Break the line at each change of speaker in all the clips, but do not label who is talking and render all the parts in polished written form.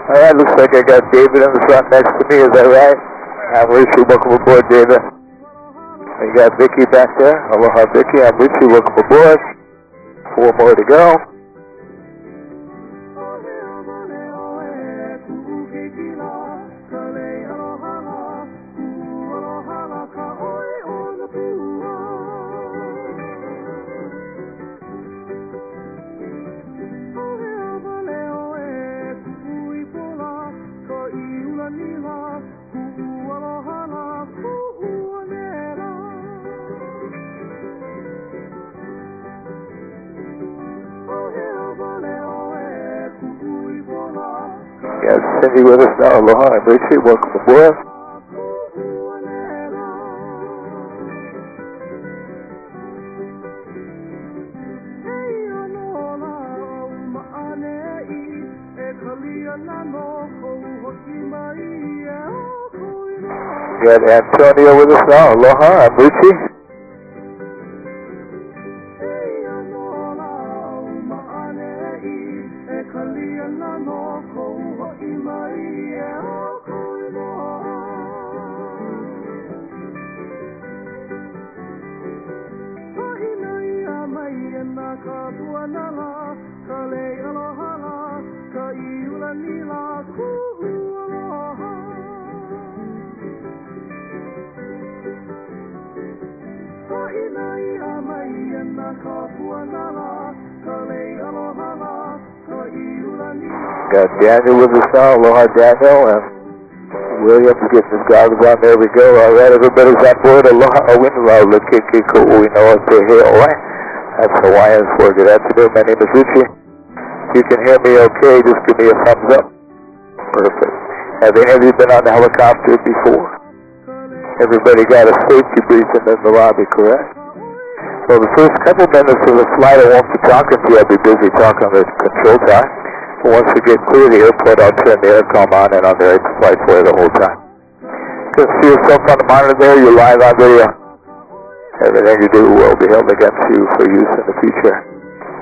Alright, looks like I got David in the front next to me, is that right? I'm Richie, welcome aboard, David. You got Vicky back there. Aloha, Vicky. I'm Richie, welcome aboard. 4 more to go. Got Cindy with us now. Aloha, I'm Richie. Welcome aboard. Got Antonio with us now. Aloha, I'm Richie. Got Daniel with us now. Aloha, Daniel. And William's getting his goggles on. There we go. Alright, everybody's on board. Aloha, Awinula, Lukiki, we know what they hear. Alright. That's Hawaiian for good afternoon. My name is Richie. If you can hear me okay, just give me a thumbs up. Perfect. Have any of you been on the helicopter before? Everybody got a safety briefing in the lobby, correct? Well, the first couple minutes of the flight, I won't be talking to you. I'll be busy talking on the control tower. But once we get clear of the airport, I'll turn the aircom on and on the flight for you the whole time. Just see yourself on the monitor there. You're live on video. Everything you do will be held against you for use in the future.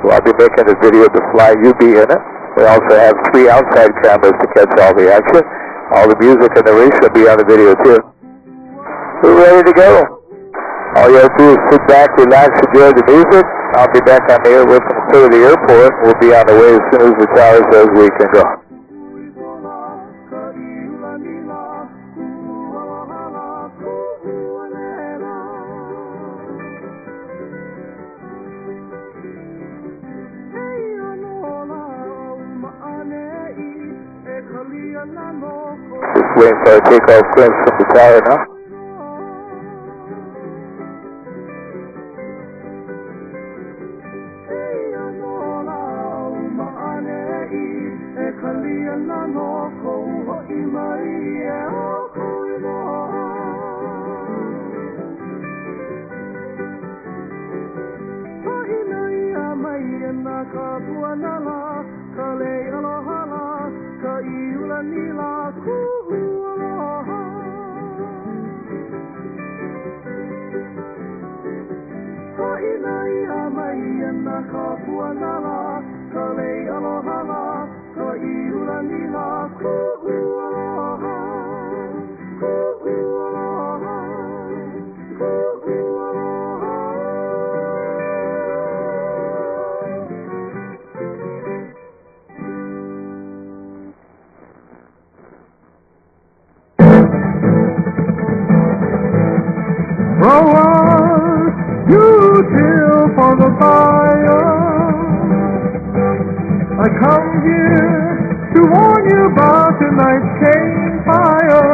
So I'll be making a video of the flight. You'll be in it. We also have 3 outside cameras to catch all the action. All the music and the race will be on the video too. We're ready to go. All you have to do is sit back, relax, enjoy the music. I'll be back on the air with them to the airport. We'll be on the way as soon as the tower says we can go. Just waiting for a takeoff clearance from the tower now.
I come here to warn you about tonight's campfire.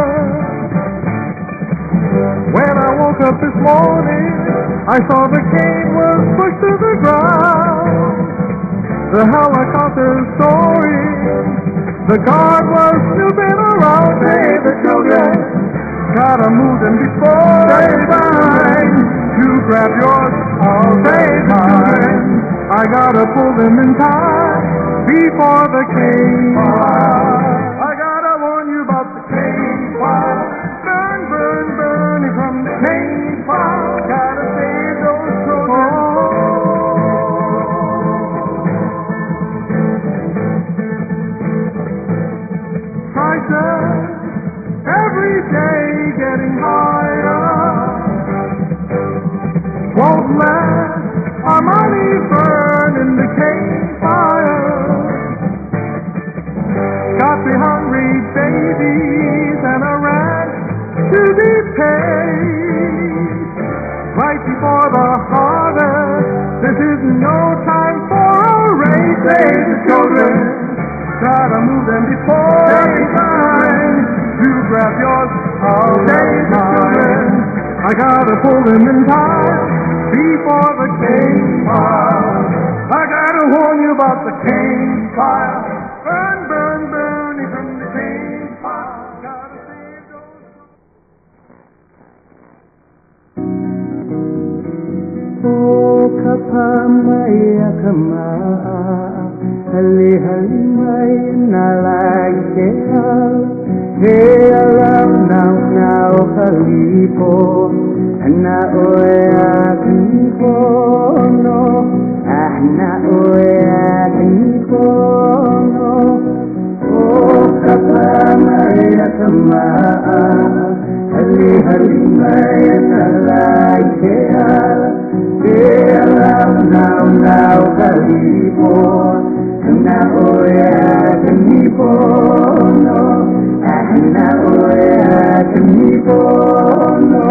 When I woke up this morning, I saw the cane was pushed to the ground. The helicopter story, the guard was snooping around. Say the children, gotta move them before they find. To grab yours, I'll say mine. I gotta pull them in time before the cane fire. I gotta warn you about the cane fire. Burn, burn, burning from the cane fire. Gotta save those children. Prices every day getting higher. Won't last. Our money's burned in the campfire. Got the hungry babies and a ranch to be paid. Right before the harvest, this is no time for a race. Save the children, gotta move them before they time. To grab yours, I'll save the children. I gotta pull them in time before the cane fire. I gotta warn you about the cane fire. Burn, burn, burning from the cane fire. Gotta save those.
Oh, kapamaya kama, hali hali may nalaikea. Hey, alam now kalipo. Ana oya kinipono, ana oya kinipono. Oh, kapamaya kama, hali hali maya nalaikea. Hey, alam now kalipo. Ana oya kinipono, ana oya kinipono.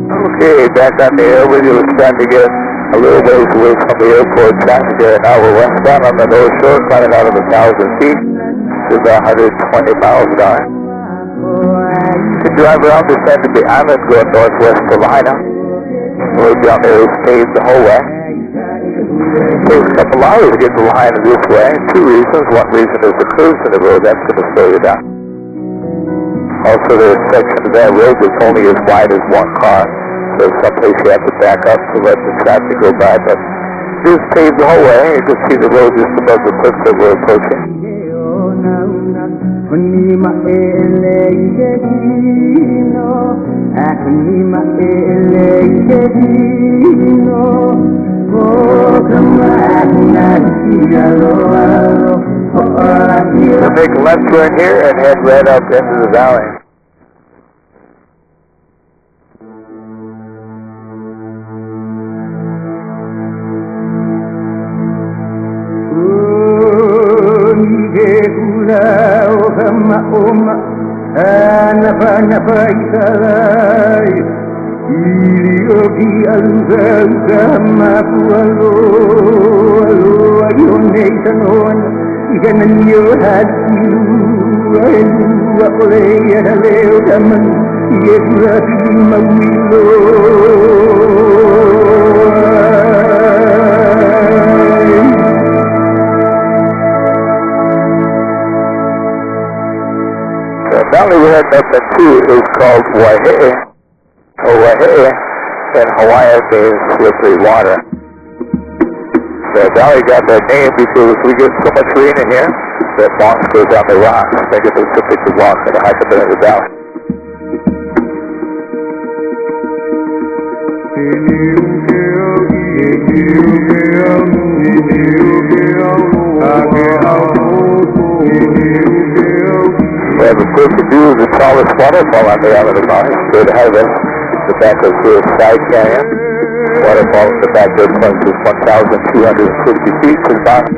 Okay, back on the air with you. It's time to get a little ways away from the airport. Traffic here now. We're westbound on the North Shore, climbing out of 1,000 feet to about 120 miles an hour. To drive around this end of the island, going northwest to Lahaina. Road down there is paved the whole way. It takes a couple hours to get to Lahaina this way. Two reasons. One reason is the curves in the road. That's going to slow you down. Also, there's a section of that road that's only as wide as one car. So someplace you have to back up to let the traffic go by. But just paved the whole way. You can see the road just above the cliff that we're approaching. So make a left turn here and head right up into the valley. The valley we're heading up into is called Waihe'e, or Waihe'e in Hawaiian means slippery water. The valley got that name because we get so much rain in here that moss goes on the rocks. Think of it simply to walk and hike a bit of the valley. We have a perfect view of the tallest waterfall on the island of Maui, straight ahead of us, the back of the Side Canyon. Waterfall in the back there plunges 1,250 feet to the bottom.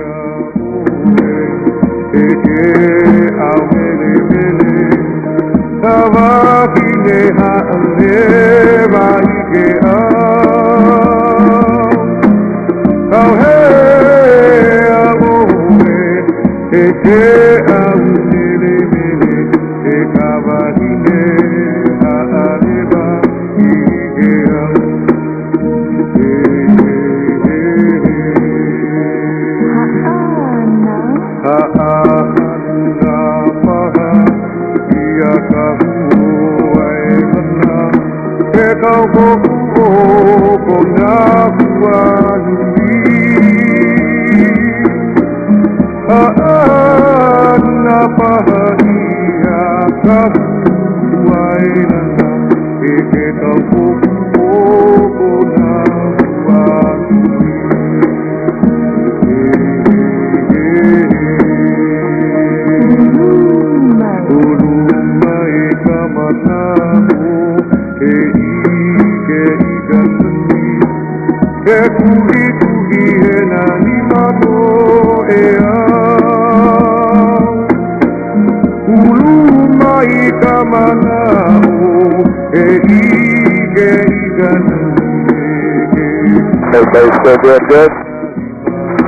Everybody's still doing good?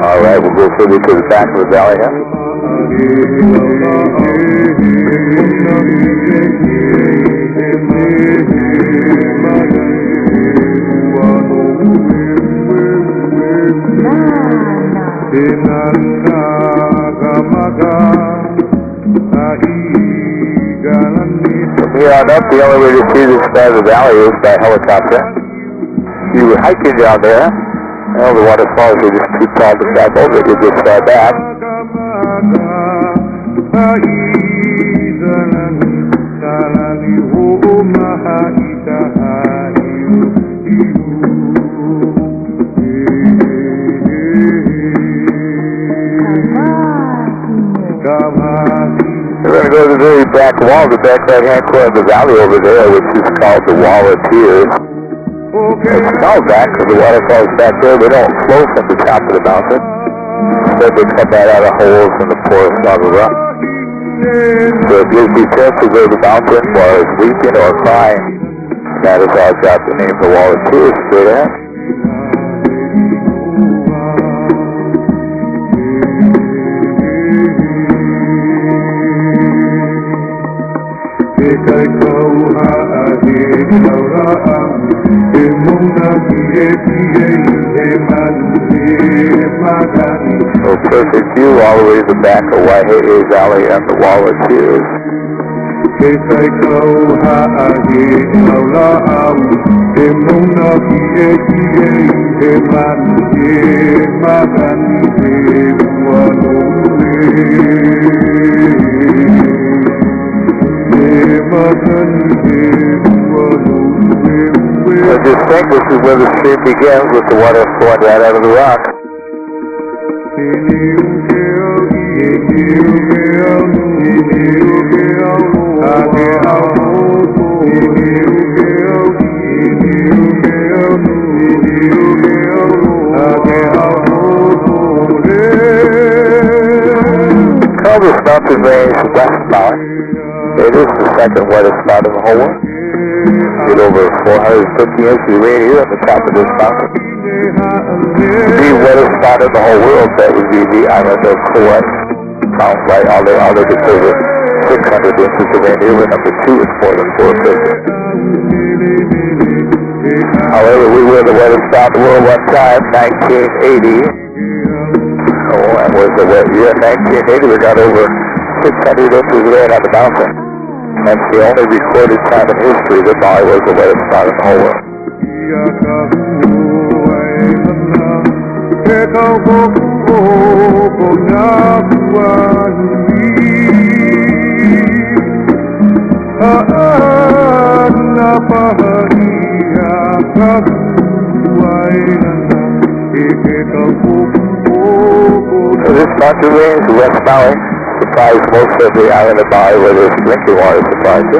All right, we'll go further to the back of the valley here. From here on up, the only way to see this side of the valley is by helicopter. You were hiking down there, and the waterfalls are just too tall to back over. You just fly back. We're going to go to the very back wall, the back right-hand corner of the valley over there, which is called the Wall of Tears. It's called that because the waterfalls back there, they don't flow from the top of the mountain. Instead, they come out of holes in the porous lava rock. So it gives you a chance to go to the mountain while it's weeping or crying. That is how it got the name the Wall of Tears straight ahead. So perfect view all the way to the back of Waihee Valley and the Wall of Tears. So just think this is where the stream begins with the water flowing right out of the rock. Call this mountain range West Maui. It is the second wettest spot in the whole world. Get over 450 inches of rain here on the top of this mountain. The wettest spot in the whole world, that would be the island of Kauai. Count right, all they could say was 600 inches of rain here, number 2 is more than 450. However, we were the wettest spot in the world one time, 1980. Oh, that was the wet year, 1980, we got over 600 inches of rain on the mountain. That's the only recorded time in history that Maui was the wettest spot in the whole world. So this mountain range, West Maui, supplies most of the island of Maui where there's drinking water supplies to.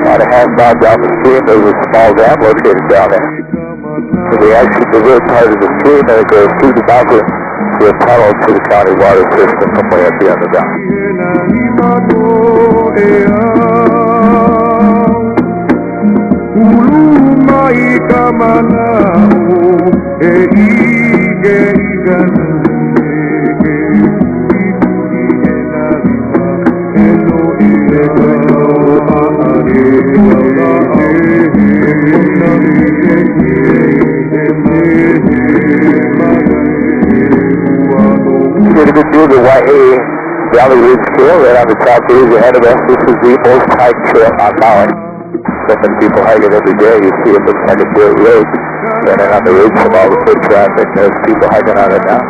About a half mile down the stream, there's a small dam located down there. So they actually divert part of the stream and it goes through the mountain to a tunnel to the county water system from way at the end of the mountain. Hawaii Valley Ridge Trail right on the top ridge ahead of us. This is the most hiked trail on Maui. So many people hike it every day. You see it looks like a dirt road. Running on the ridge from all the foot traffic. There's people hiking on it now.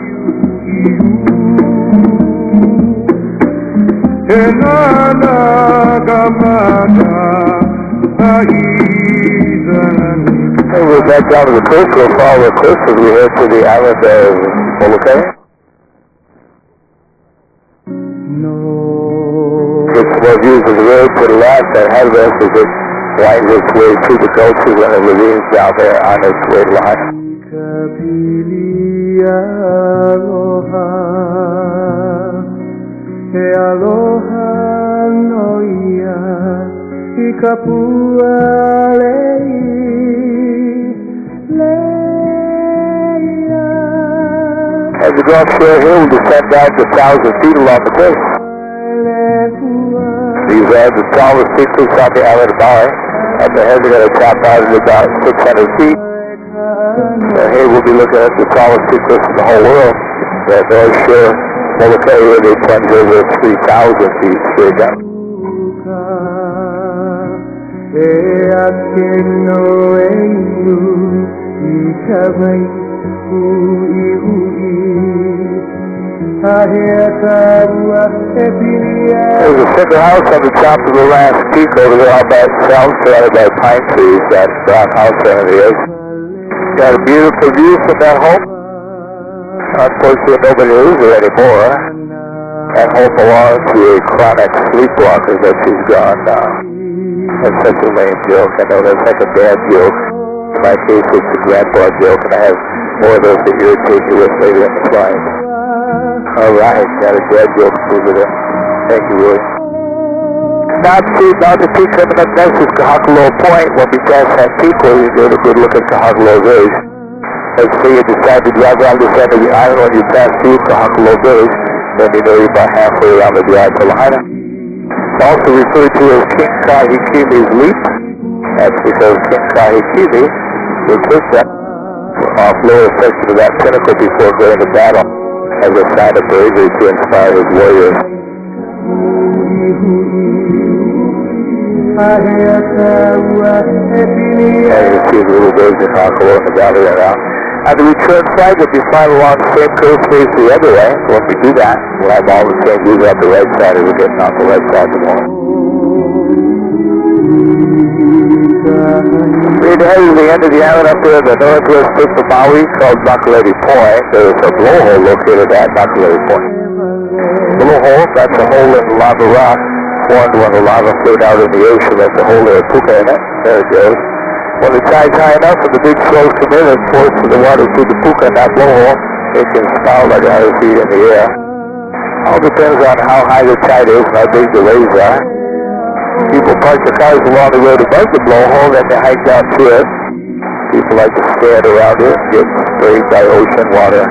Hey, we're back down to the coast. We'll follow the coast as we head to the island of Molokai. It's more views of the road to the left and ahead of us as it winds its way through the gulches and the ravines down there on its way to line.
Aloha noia I kapua
As we go up Shore Hill, we descend down to 1,000 feet along the coast. These are the tallest peaks on the island of Maui. Up ahead, we're going to top out at about 600 feet. So here we'll be looking at the tallest peaks in the whole world. That North Shore, Molokai, where they plunge over 3,000 feet straight down. There's a center house on the top of the last peak over there all by itself, surrounded by pine trees. That brown house there it is. Got a beautiful view from that home. Unfortunately, nobody lives there anymore. That home belongs to a chronic sleepwalker that she's gone now. That's such a lame joke. I know that's like a bad joke. In my case, it's a grandpa joke, and I have more of those to irritate you with later in the flight. All right, got a dad joke over there. Thank you, Willie. Now the peak coming up next is Kahakalo Point. When we pass that peak, we'll get a good look at Kahakalo Village. Let's say you decide to drive around this end of the island when you pass through Kahakalo Village, then you know you're about halfway around the drive to Lahaina. It's also referred to as King Kahekimi's Leap. That's because King Kahekimi will take that off lower section of that pinnacle before going to battle as a sign of bravery to inspire his warriors. And you see the little birds in Kahakalo in the valley right now. On the return flight, we'll be flying along the same coast face the other way. So when we do that, we'll have all the same views on the right side as we're getting off the right side of the morning. Straight ahead is the end of the island up there in the northwest tip of Maui called Makaleli Point. There's a blowhole located at Makaleli Point. Blowhole, that's a hole in the lava rock formed when the lava flowed out in the ocean. That's a hole with a puka in it. There it goes. When the tide's high enough and the big flows come in and force the water through the puka in that blowhole, it can spout like 100 feet in the air. All depends on how high the tide is and how big the waves are. People park their cars along the road above the blowhole, then they hike down to it. People like to stand around it and get sprayed by ocean water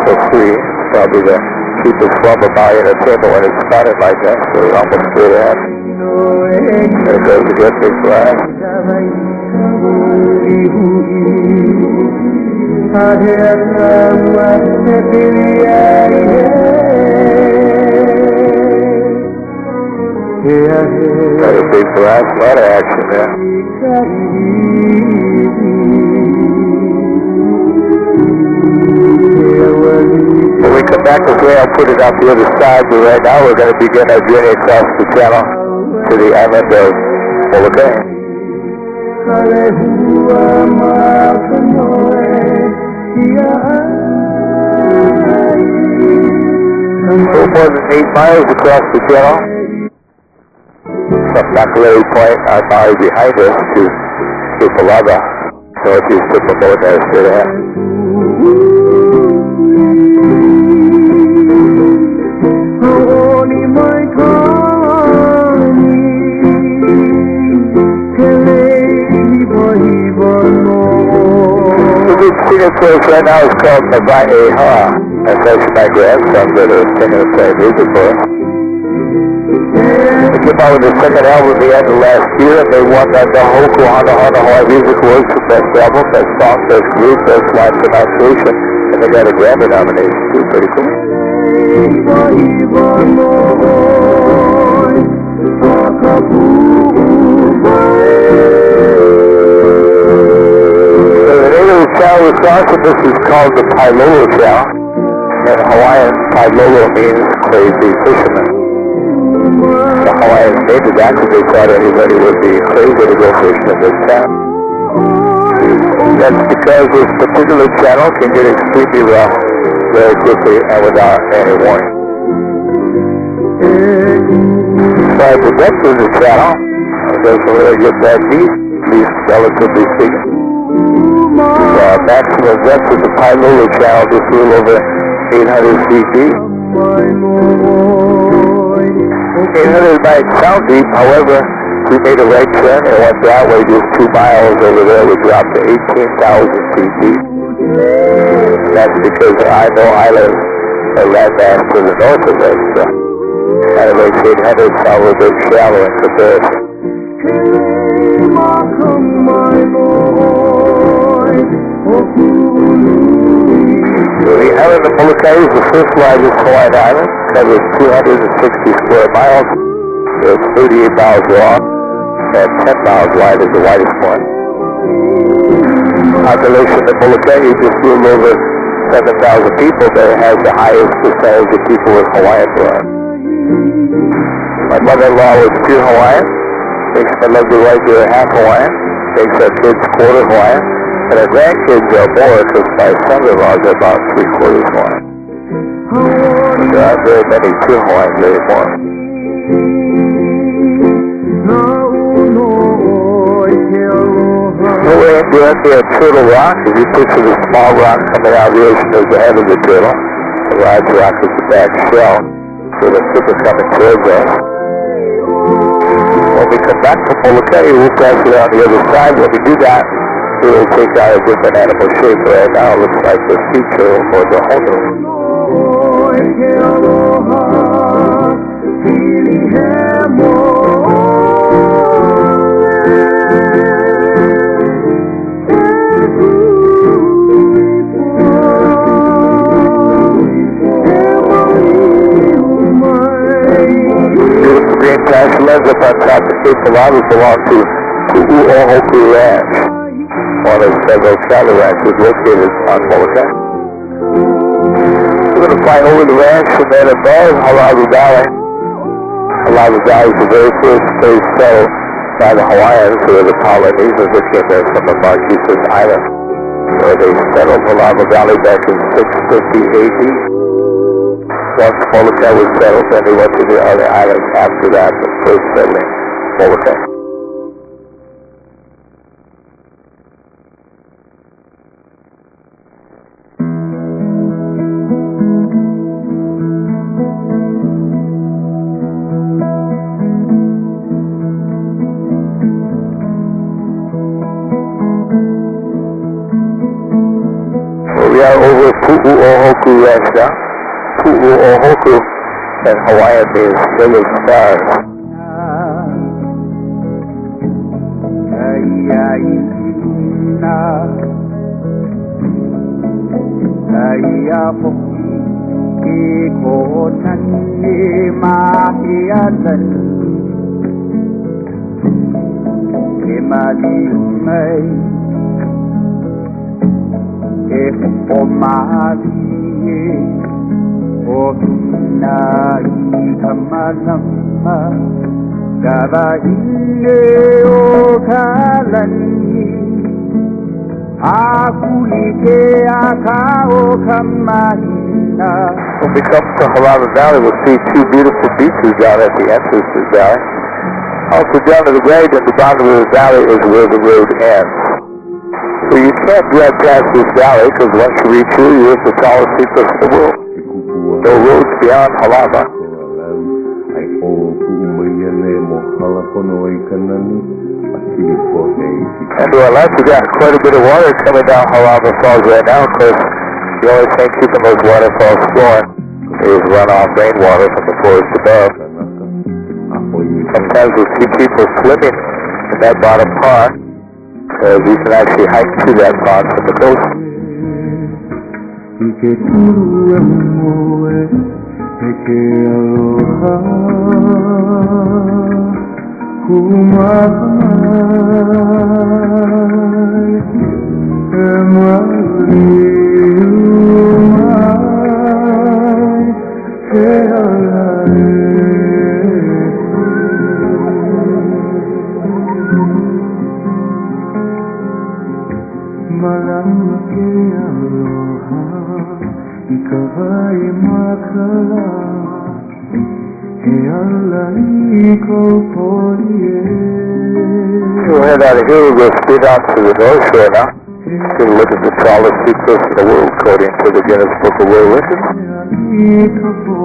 for free. It's probably the cheapest form of Maui entertainment when it's started like that, so we're almost straight ahead. There goes again, big flag. Got a big flag, a lot of action there. When we come back this way, I'll put it out the other side, but right now we're going to begin our journey across the channel to the island of Molokai. So more than 8 miles across the channel from Makaleli Point on Maui behind us to Kupalava, northeast of Molokai, straight ahead. The big singing place right now is called Maui. That's actually my grandson that is singing and playing music for us. They came out with their second album at the end of last year, and they won the Hoku Hana Hana Hawaii Music Awards for Best Album, Best Song, Best Group, Best Live Pronunciation, and they got a Grammy nomination too. Pretty cool. This is called the Pailolo Chow. In Hawaiian, Pailolo means crazy fisherman. The Hawaiians named it that because they thought anybody would be crazy to go fishing in this town. That's because this particular channel can get extremely rough very quickly and without any warning. So at the depth of the channel, it doesn't really get that deep, at least relatively speaking. The maximum depth of the Pailolo Channel just a little over 800 feet deep. 800 might sound deep, however, we made a right turn and went that way just 2 miles over there. We dropped to 18,000 feet deep. And that's because the Imo Islands are landmass to the north of us. So kind of like 800 sound a little bit shallow in comparison. So the island of Molokai is the fifth largest Hawaiian island, covers 260 square miles, it's 38 miles long, and 10 miles wide is the widest one. Population of Molokai is just a little over 7,000 people, but it has the highest percentage of people with Hawaiian blood. My mother-in-law was pure Hawaiian, makes my lovely wife here half Hawaiian, makes our kids quarter Hawaiian, and our grandkids are more because my son-in-law is about 3/4 Hawaiian. There aren't very many pure Hawaiians anymore. Over in directly at Turtle Rock, if you picture the small rock coming out of the ocean as the head of the turtle, the large rock is the back shell, so the tip is coming towards us. When we come back from Molokai, we'll cross it on the other side. When we do that, it will take out a different animal shape. Right now it looks like the sea turtle or the hono. Beautiful green pasture up on top of Cape Palava belong to Pu'u'ohoku Ranch, one of several cattle ranches located on Molokai. We're going to fly over the ranch and then above Halawa Valley. Halawa Valley is the very first place settled by the Hawaiians, who are the Polynesians that came there from the Marquesas Islands, where they settled Halawa Valley back in 650 AD. Once Molokai was settled, then they went to the other islands after that, the first settling Molokai. We are over Pu'u'ohoku Ranch now. Pu'u'ohoku in Hawaiian means hill of stars. When we come to Halawa Valley, we'll see 2 beautiful beaches down at the entrance to the valley. Also down to the right at the bottom of the valley is where the road ends. So you can't drive past this valley because once you reach here, you're at the tallest peak of the world. No roads beyond Halawa. And to our left, we got quite a bit of water coming down Halawa Falls right now. Of course, the only thing keeping those waterfalls flowing is runoff rainwater from the forest above. Sometimes we'll see people swimming in that bottom pond, because you can actually hike to that pond from the coast.
Ike turu emoe Eke aloha Kumai Emali umai Te alae Malama ke aloha Ika vai makala He ala iko porie
We'll head out of here, we'll go straight out to the North Shore now. Take a look at the tallest seacoast in the world, according to the Guinness Book of World Records.
Ika po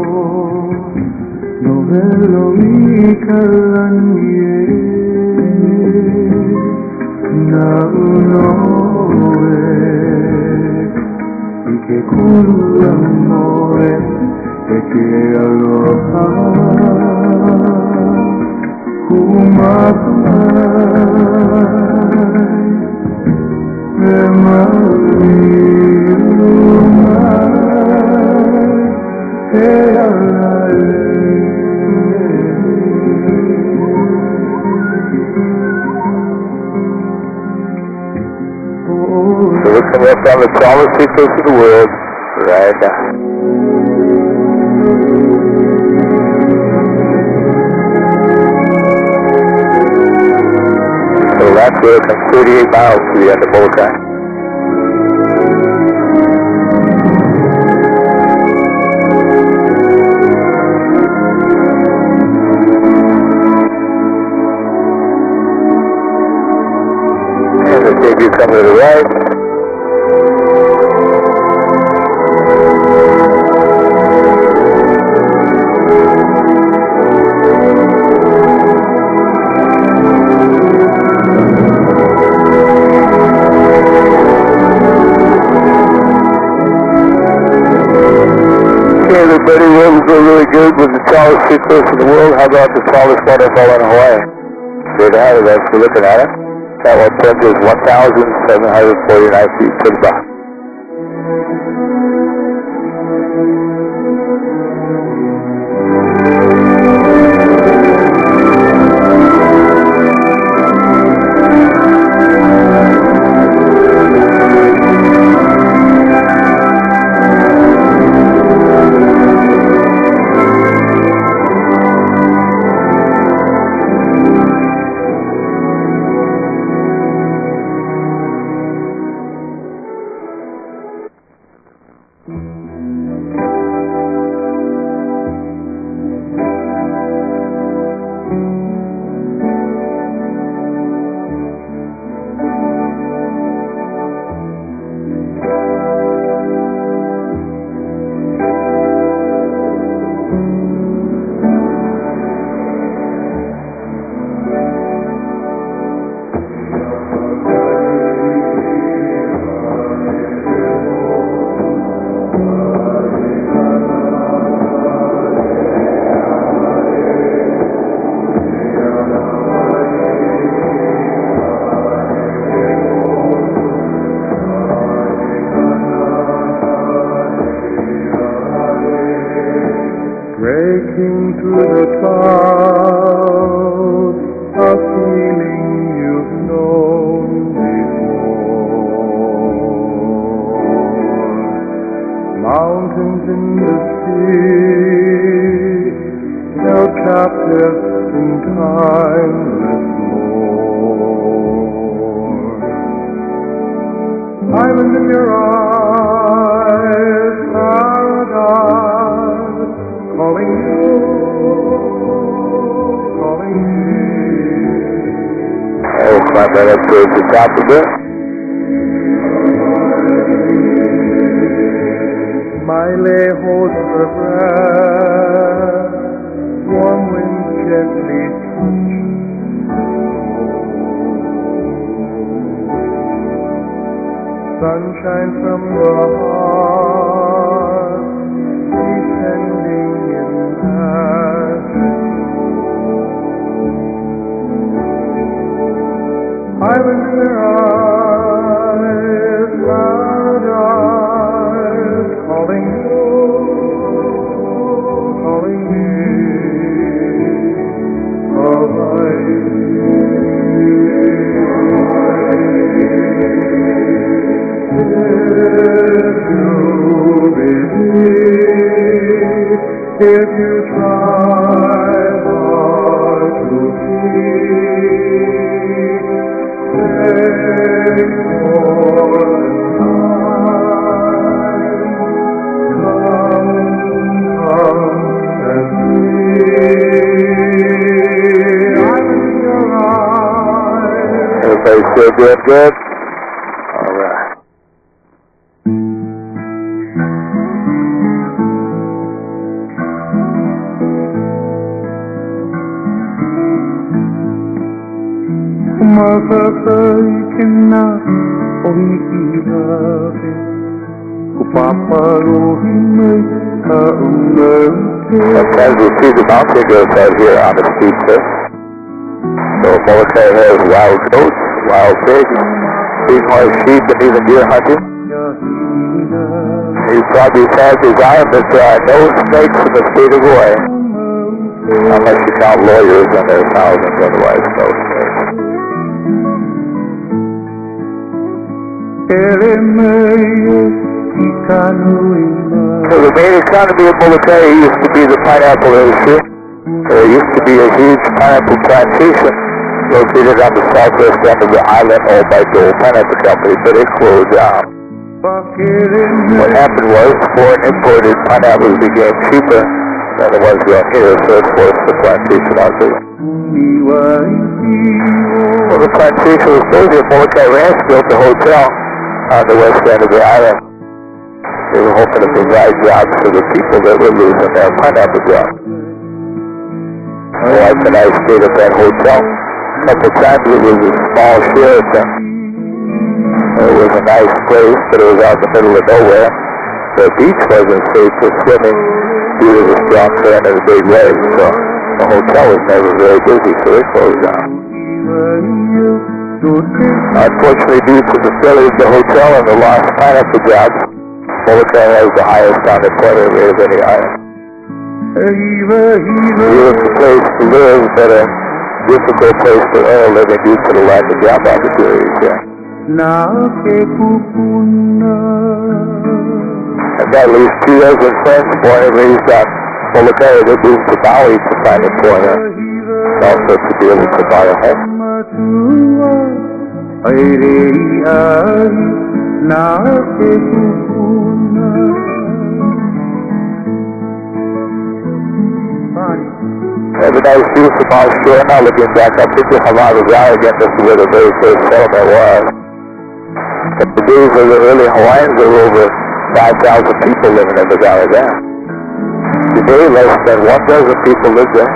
Novelo ika lanie Na unoe Ike kuru amore Eke aloha Kumai Emali umai Te alae
So we're coming up on the tallest seacoast in the world right now. So that's where it comes 38 miles to the end of Molokai. And the debut coming to the right. Okay, everybody, well, we go really good with the tallest seacoast in the world. How about the tallest waterfall in Hawaii? Straight ahead of us, we're looking at it. That one is 1,749 feet to the bottom.
Breaking through the clouds, a feeling you've known before. Mountains in the sea, held captive in timeless lore. Island in your eyes, paradise, calling you, calling me.
We'll climb right up towards the top of it.
Miley holds her breath, warm winds gently touch. Sunshine from the heart, descending in magic. Island in their eyes, paradise, if you try hard to keep safe for come and see. I'm in your eyes.
Everybody still doing good? All right.
Makakaikina ohihihahe Kupapalohimei kaungaute.
Sometimes we see the mountain goats out here on the steep cliff. So Molokai has wild goats, wild pigs, bighorn sheep, and even deer hunting. He probably has his eye, but there are no snakes in the state of Hawaii. Unless you count lawyers, and there are thousands, otherwise no snakes. So the main economy of Molokai used to be the pineapple industry. There used to be a huge pineapple plantation located on the southwest end of the island owned by Dole Pineapple Company, but it closed down. What happened was foreign imported pineapples became cheaper than the ones grown here, so it forced the plantation out there. Well, the plantation was closed here. Molokai Ranch built a hotel on the west end of the island. They were hoping to provide jobs for the people that were losing their pineapple jobs. My wife and I stayed at that hotel a couple times. It was a small Sheraton. It was a nice place, but it was out in the middle of nowhere. The beach wasn't safe for swimming due to the strong current and the big waves, so the hotel was never very busy, so it closed down. Unfortunately, due to the failure of the hotel and the lost pineapple jobs, Molokai has the highest unemployment rate of any island. Beautiful place to live, but a difficult place to earn a living due to the lack of job opportunities there. I've got at least 2 dozen friends born and raised on Molokai that moved to Maui to find employment, and also to be able to buy a home. Have a nice view from offshore. Now looking back up into Hawaii Valley again, this is where the very first settlement was. In the days of the early Hawaiians, there were over 5,000 people living in the valley then. Today, less than 1 dozen people live there.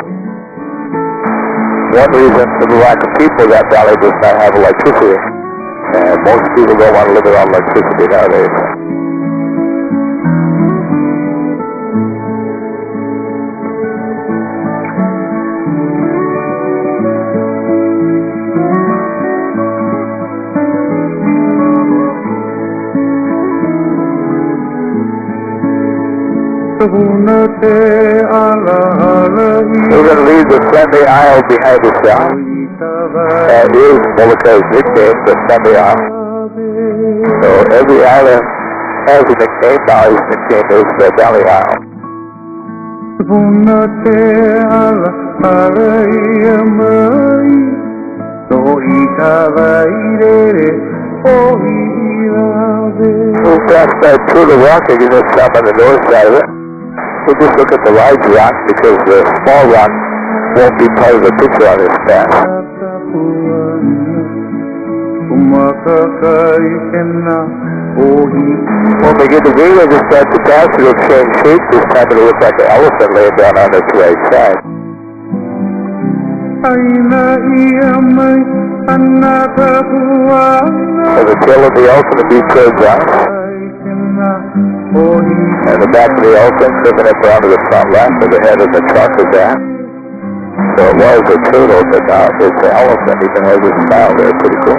One reason for the lack of people, that valley does not have electricity. And most people don't want to live without electricity nowadays. We're going to leave the Sunday Isle behind us now. That is Molokai's nickname, the Sunday Isle. So every island has a nickname. Now his nickname is the Valley Isle. We'll pass that through the rock and get some on the north side of it. We'll just look at the large rock because the small rock won't be part of the picture on this map. When we get to video, just start to pass, it'll change shape. This time it'll look like an elephant laying down on its right side. So the tail of the elephant will be towards us. And the back of the elephant curving up around to the front left, and the head of the trunk is that. So it was a turtle, but now it's an elephant. Even has a smile there, pretty cool.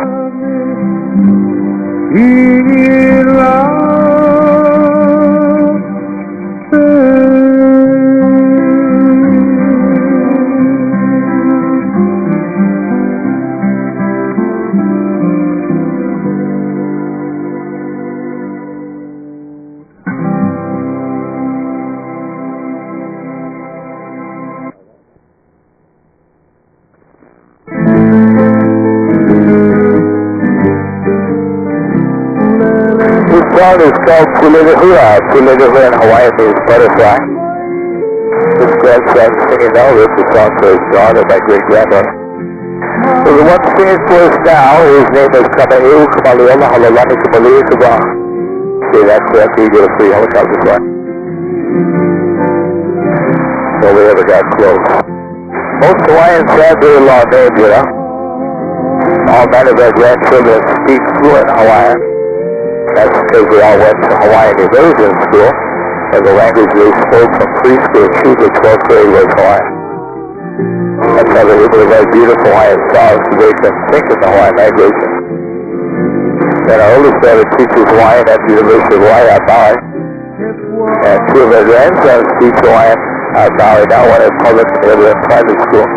called Pulilihua. Pulilihua in Hawaiian means butterfly. His grandson singing now wrote the song for his daughter, my great-granddaughter. So the one singing for us now, his name is Kama'eu Kamaliela Halalani Kamalia Kaba. Say that correctly, you get a free helicopter flight. So we ever got close. Most Hawaiians have very long names, you know. All nine of our grandchildren speak fluent Hawaiian. That's because they all went to Hawaiian immersion school, and the language they spoke from preschool through the 12th grade was Hawaiian. That's how they're able to write beautiful Hawaiian songs, so they can think in the Hawaiian language. And our oldest daughter teaches Hawaiian at the University of Hawaii at Maui. And two of our grandsons teach Hawaiian at Maui, now one in public and the other in private school.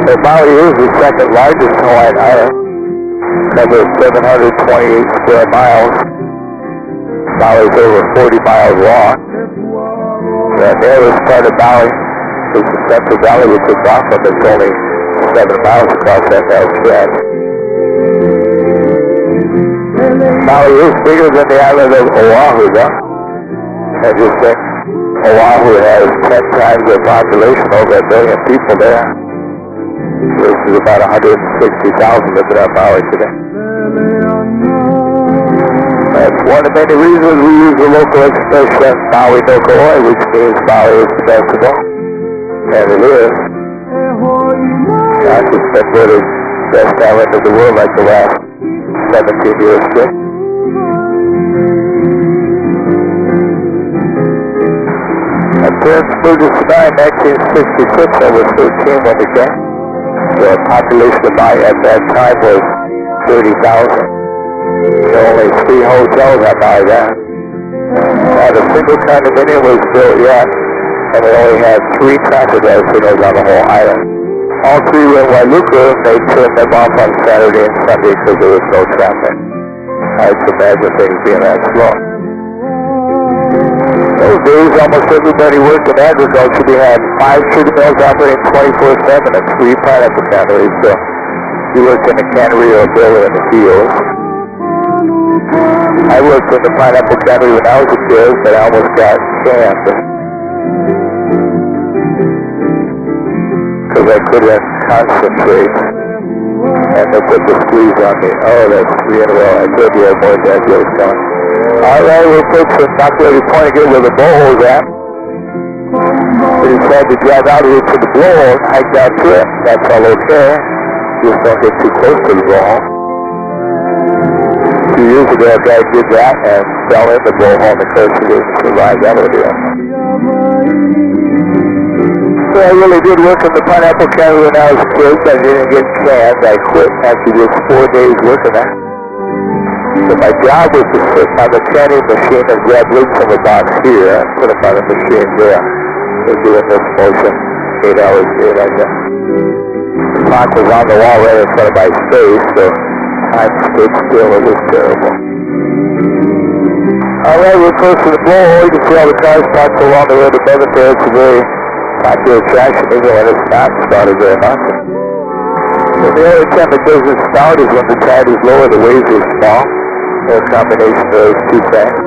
So Maui is the second largest Hawaiian island, covers 728 square miles. Maui is over 40 miles long. The narrowest part of Maui is the Central Valley, which is off from. It's only 7 miles across that narrow stretch. Maui is bigger than the island of Oahu, though. And just think, Oahu has 10 times the population, over 1 million people there. This is about 160,000 living on Maui today. That's one of many reasons we use the local expression Maui no Ko'oi, which means Maui is the best of all. And it is. Gosh, it's been voted best island of the world like the last 17 years straight. I turned Sturgis 9, 1966. I was 13 when we came. The population of Maui at that time was 30,000. There were only 3 hotels on Maui then. Not a single condominium was built yet, and they only had 3 traffic light signals on the whole island. All 3 were in Wailuku, and they turned them off on Saturday and Sunday because there was no traffic. I can imagine things being that slow. Those days, almost everybody worked in agriculture. They had 5 sugar mills operating 24/7 and 3 pineapple canneries. So you worked in a cannery or a builder in the fields. I worked in the pineapple cannery when I was a kid, but I almost got canned because I couldn't concentrate. And they put the squeeze on me. Oh, that's 3 in a row. I told you I had more dad jokes coming. Alright, we'll take some calculated point again where the blowhole's at. We decided to drive out here to the blowhole and hike down to it. That's all okay. Just don't get too close to the blowhole. A few years ago, a guy did that and fell in the blowhole, and of course he didn't survive that ordeal. So I really did work in the pineapple cannery when I was a kid. I didn't get canned. I quit after just 4 days working there. So my job was to sit on the canning machine and grab lids from a box here and put them on the machine there. So doing this motion 8 hours straight like that. The clock was on the wall right in front of my face, so time stood still. It was terrible. Alright, we're close to the blowhole. You can see all the cars parked along the road above it there. It's a very popular attraction, even when it's not started very much. So the only time it doesn't start is when the tide is low or the waves are small. A combination of those 2 things.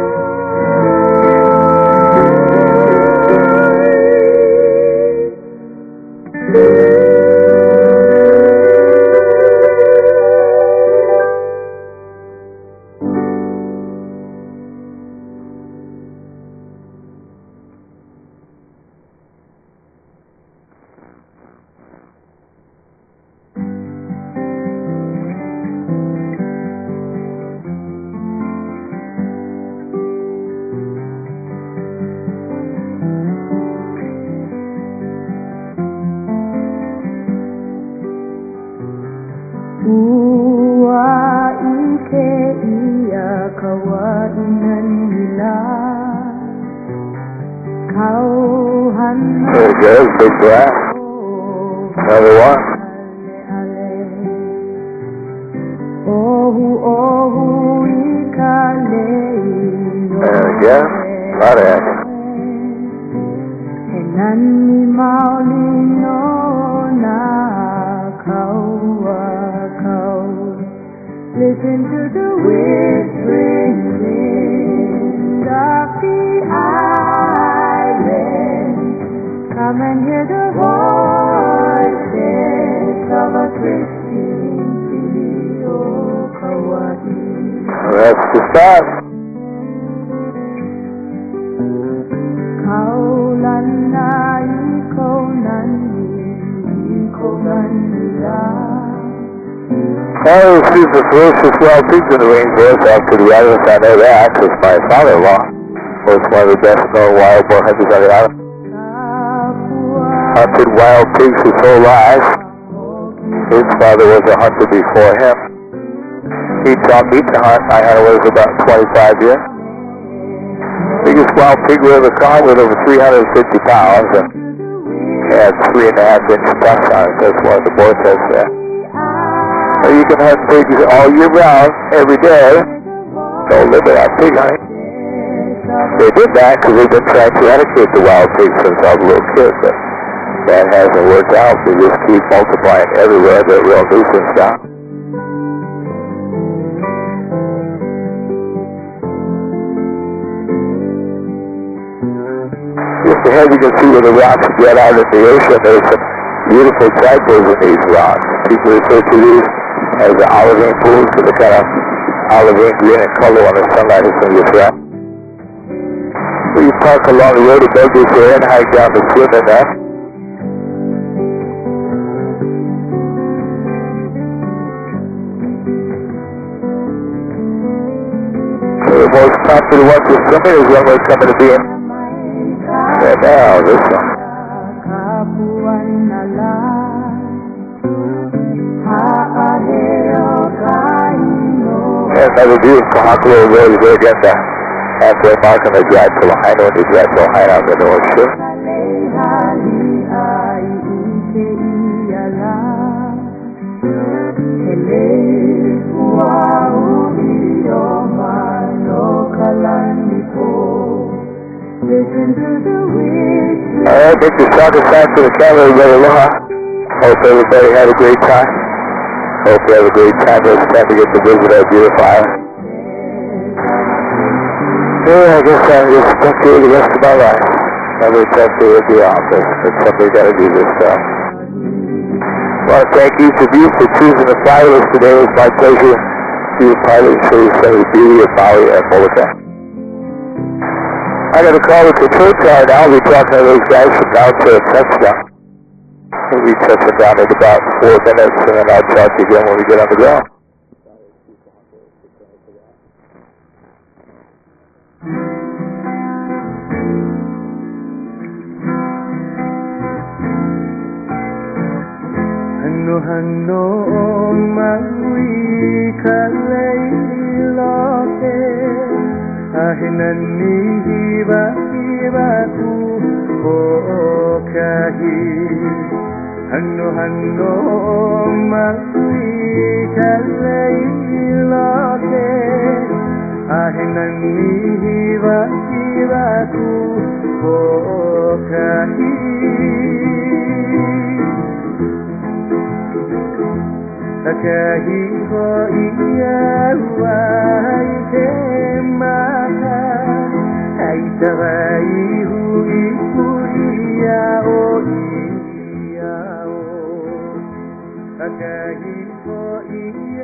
There it goes, big glass. Another one. There we go. A lot of action.
Listen to the whispering wind of the island. Come and hear the voices of a drifting sea, oh Kauai.
That's the start. Well, we see the ferocious wild pigs in the rainforest out to the islands. I know that because my father-in-law was one of the best known wild boar hunters on the island. Hunted wild pigs his whole life. His father was a hunter before him. He taught me to hunt. I hunted when I was about 25 years. Biggest wild pig we ever caught was over 350 pounds and had 3.5-inch tusks on it. That's one of the boar says there. So you can hunt pigs all year round, every day. No limit on pig hunting. They did that because they've been trying to eradicate the wild pigs since I was a little kid, but that hasn't worked out. They just keep multiplying everywhere. They're real nuisance now. Just ahead you can see where the rocks get out in the ocean. There's some beautiful typos in these rocks. People refer to these as the olivine pools because they're kind of olivine green in color when the sunlight is from your track. So you park along the road above this area and hike down the swim in that. So the most popular one for swimming is one we're coming to be in. And now this one. And another beautiful Hakalo Road is again the halfway mark on the drive to Lahaina when you drive to Lahaina on the North Shore. Alright, make your soccer sign for the camera, everybody. Aloha. Hope everybody had a great time. Hope you have a great time this time to get to visit our beautiful island. Yeah, I guess I'm just stuck here the rest of my life. Another tough day at the office, but somebody got to do this stuff. I want to thank each of you for choosing to fly with us today. It was my pleasure to be a pilot and show you some of the beauty of Maui and Molokai. I got to call the control tower now. I'll be talking to those guys from now to touchdown. We'll be touching down in about 4 minutes, and then I'll talk to you again when we get on the ground.
Hano Maui kalailoke ahinani hiba hibaku okahi Hano Maui kalailoke ahinani hiba hibaku okahi Akahi ko iya wai ke maka ai tawai hu iku iya o Akahi ko iya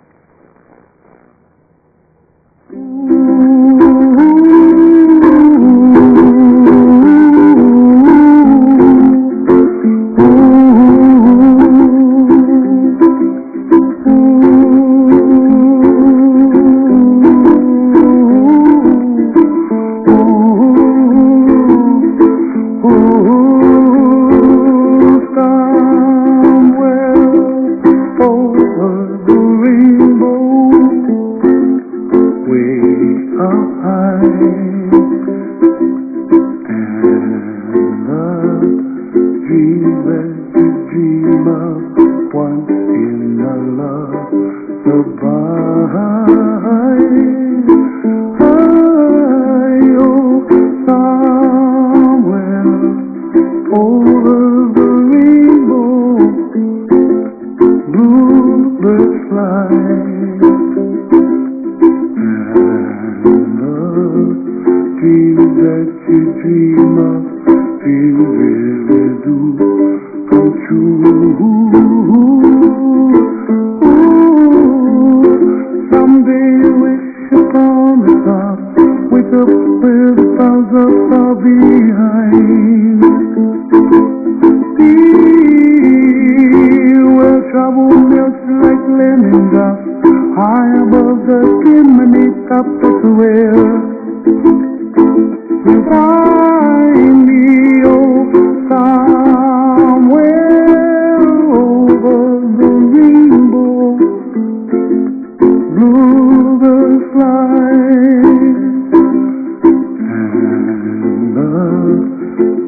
Bluebirds fly raindrops high above the chimney top. That's where you find me, oh, somewhere over the rainbow. Bluebirds fly, and the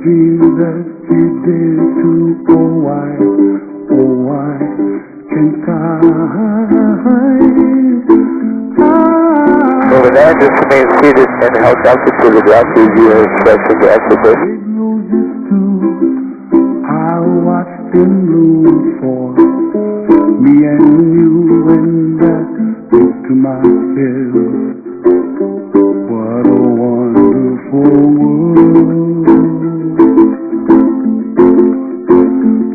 dreams that you did to, oh why can't I?
Over there, just remain seated and held altitude of the altitude you have special altitude.
Roses too, I watched them bloom for me and you, and I think to myself, what a wonderful world.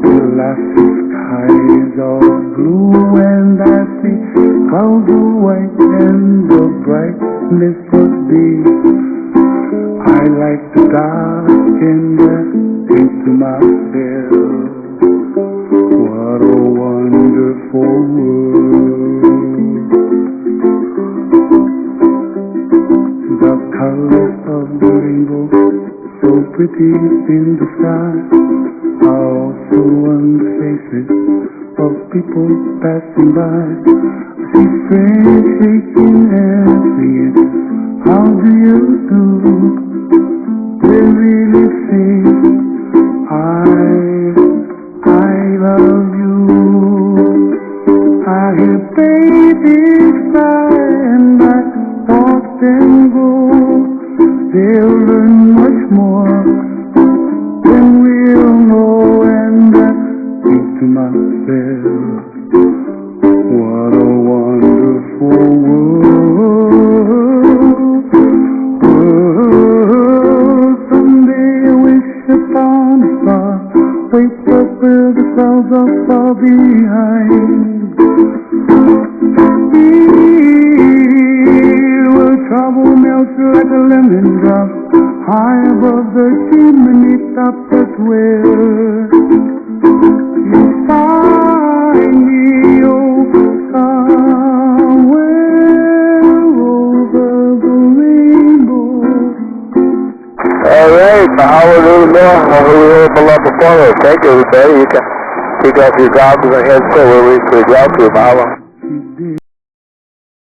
The last skies are blue and I see clouds of white and the brightness of day. I like the dark and I think to myself, what a wonderful world. The colors of the rainbow, so pretty in the sky, are also on the faces of people passing by. I see friends shaking hands, singing, how do you do? They really say, I love you. I hear babies cry and I watch them grow. They'll learn much more than we'll know, and I think to myself, what a wonderful world. Someday I wish upon a star, wake up where the clouds are far behind. Here where trouble melts like a lemon drop, high above the chimney top. That's where you find me, oh, somewhere over the rainbow.
All right, hallelujah, hallelujah, beloved performers. Thank you, everybody. You can take off your goggles and headsets. We're ready for the altitude, Mahalo.